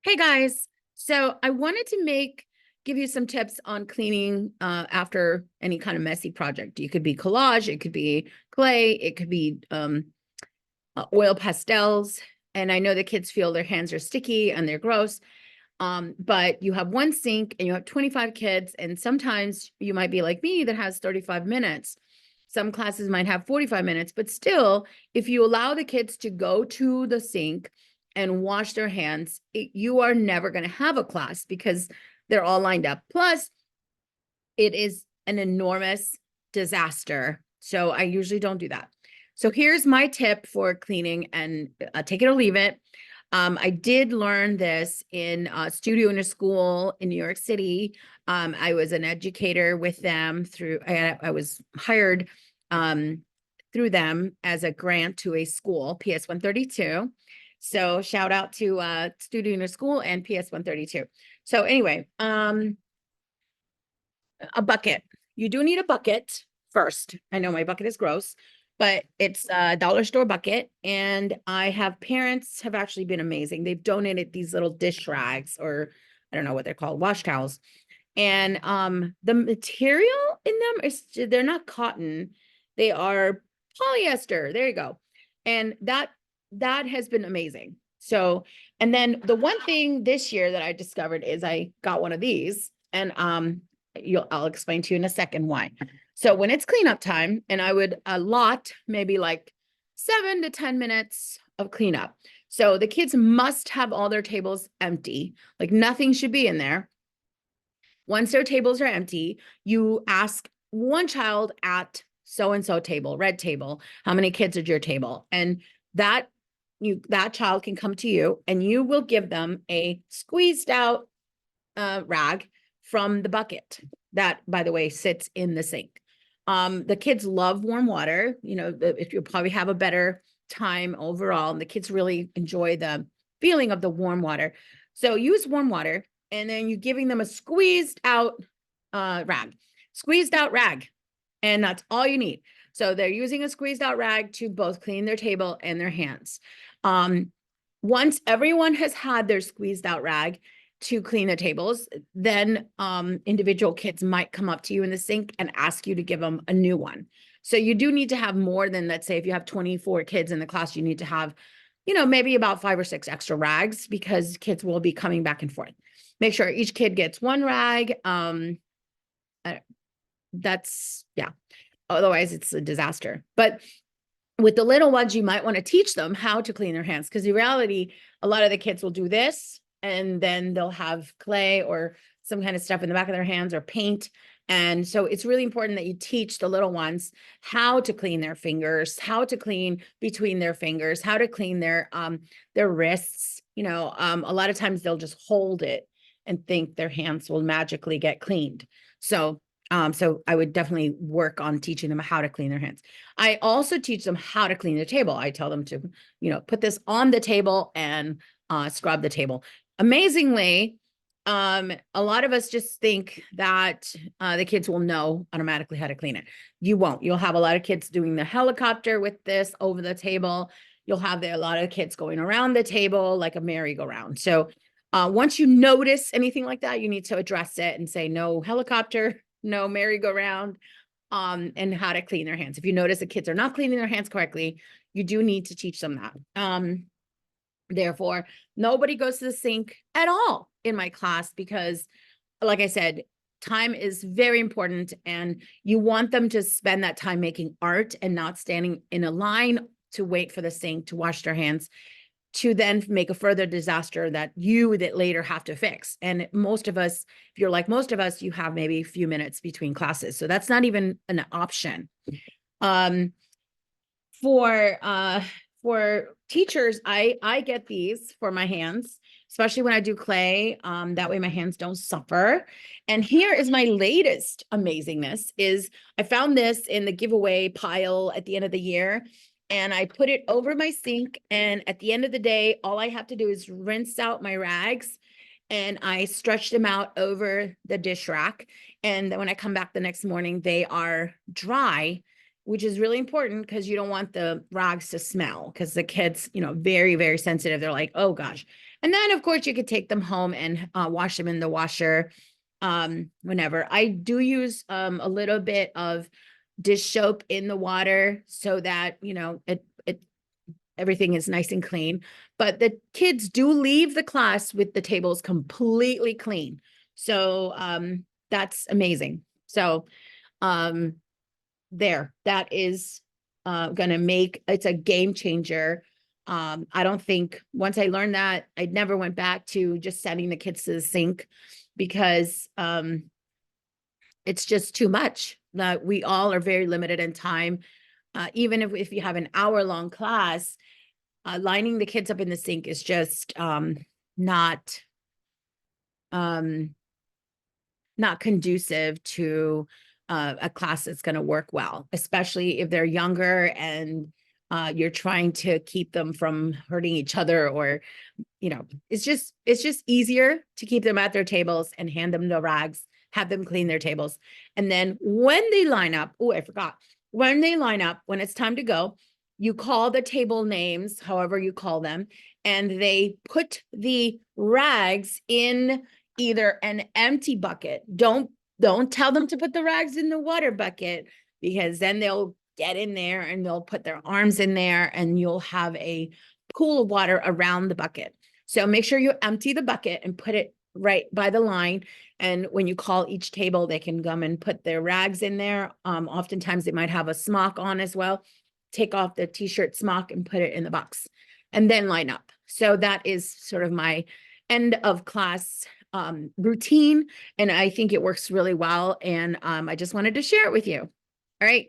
Hey guys, so I wanted to give you some tips on cleaning after any kind of messy project. It could be collage, it could be clay, it could be oil pastels. And I know the kids feel their hands are sticky and they're gross. But you have one sink and you have 25 kids, and sometimes you might be like me that has 35 minutes. Some classes might have 45 minutes, but still, if you allow the kids to go to the sink and wash their hands, you are never going to have a class because they're all lined up. Plus, it is an enormous disaster. So I usually don't do that. So here's my tip for cleaning, and take it or leave it. I did learn this in Studio in a School in New York City. I was an educator with them I was hired through them as a grant to a school, PS 132. So shout out to Studio in a School and PS 132. So anyway, a bucket. You do need a bucket first. I know my bucket is gross, but it's a dollar store bucket. And I have parents have actually been amazing. They've donated these little dish rags, or I don't know what they're called, wash towels. And the material in them is, they're not cotton, they are polyester. There you go. And that has been amazing. So, and then the one thing this year that I discovered is I got one of these, and I'll explain to you in a second why. So when it's cleanup time, and I would allot maybe like 7 to 10 minutes of cleanup. So the kids must have all their tables empty, like nothing should be in there. Once their tables are empty, you ask one child at so-and-so table, red table, how many kids at your table? And that child can come to you, and you will give them a squeezed out rag from the bucket that, by the way, sits in the sink. The kids love warm water. You know, if you'll probably have a better time overall, and the kids really enjoy the feeling of the warm water. So use warm water, and then you're giving them a squeezed out rag, and that's all you need. So they're using a squeezed out rag to both clean their table and their hands. Once everyone has had their squeezed out rag to clean the tables, then individual kids might come up to you in the sink and ask you to give them a new one. So you do need to have more than, let's say, if you have 24 kids in the class, you need to have, maybe about 5 or 6 extra rags, because kids will be coming back and forth. Make sure each kid gets one rag. Yeah. Otherwise, it's a disaster. But with the little ones, you might want to teach them how to clean their hands, because in reality, a lot of the kids will do this, and then they'll have clay or some kind of stuff in the back of their hands, or paint. And so it's really important that you teach the little ones how to clean their fingers, how to clean between their fingers, how to clean their wrists. A lot of times they'll just hold it and think their hands will magically get cleaned. So I would definitely work on teaching them how to clean their hands. I also teach them how to clean the table. I tell them to, put this on the table and scrub the table. Amazingly, a lot of us just think that the kids will know automatically how to clean it. You won't. You'll have a lot of kids doing the helicopter with this over the table. You'll have a lot of kids going around the table like a merry-go-round. So once you notice anything like that, you need to address it and say, no helicopter, no merry-go-round, and how to clean their hands. If you notice the kids are not cleaning their hands correctly, you do need to teach them that. Therefore, nobody goes to the sink at all in my class, because, like I said, time is very important, and you want them to spend that time making art and not standing in a line to wait for the sink to wash their hands, to then make a further disaster that later have to fix. And most of us, if you're like most of us, you have maybe a few minutes between classes. So that's not even an option. For teachers, I get these for my hands, especially when I do clay. That way my hands don't suffer. And here is my latest amazingness is I found this in the giveaway pile at the end of the year. And I put it over my sink. And at the end of the day, all I have to do is rinse out my rags, and I stretch them out over the dish rack. And then when I come back the next morning, they are dry which is really important because you don't want the rags to smell, because the kids, very, very sensitive. They're like, oh gosh. And then of course you could take them home and wash them in the washer whenever. I do use a little bit of dish soap in the water so that, everything is nice and clean. But the kids do leave the class with the tables completely clean. So that's amazing. So that is gonna make, it's a game changer. I don't think, once I learned that, I never went back to just sending the kids to the sink, because it's just too much. We all are very limited in time. Even if you have an hour-long class, lining the kids up in the sink is just not conducive to a class that's going to work well, especially if they're younger and you're trying to keep them from hurting each other, or it's just easier to keep them at their tables and hand them the rags, have them clean their tables. And then when they line up, I forgot, when they line up, when it's time to go, you call the table names, however you call them, and they put the rags in either an empty bucket. Don't tell them to put the rags in the water bucket, because then they'll get in there and they'll put their arms in there and you'll have a pool of water around the bucket. So make sure you empty the bucket and put it right by the line. And when you call each table, they can come and put their rags in there. Oftentimes they might have a smock on as well. Take off the t-shirt smock and put it in the box, and then line up. So that is sort of my end of class routine. And I think it works really well. And I just wanted to share it with you. All right.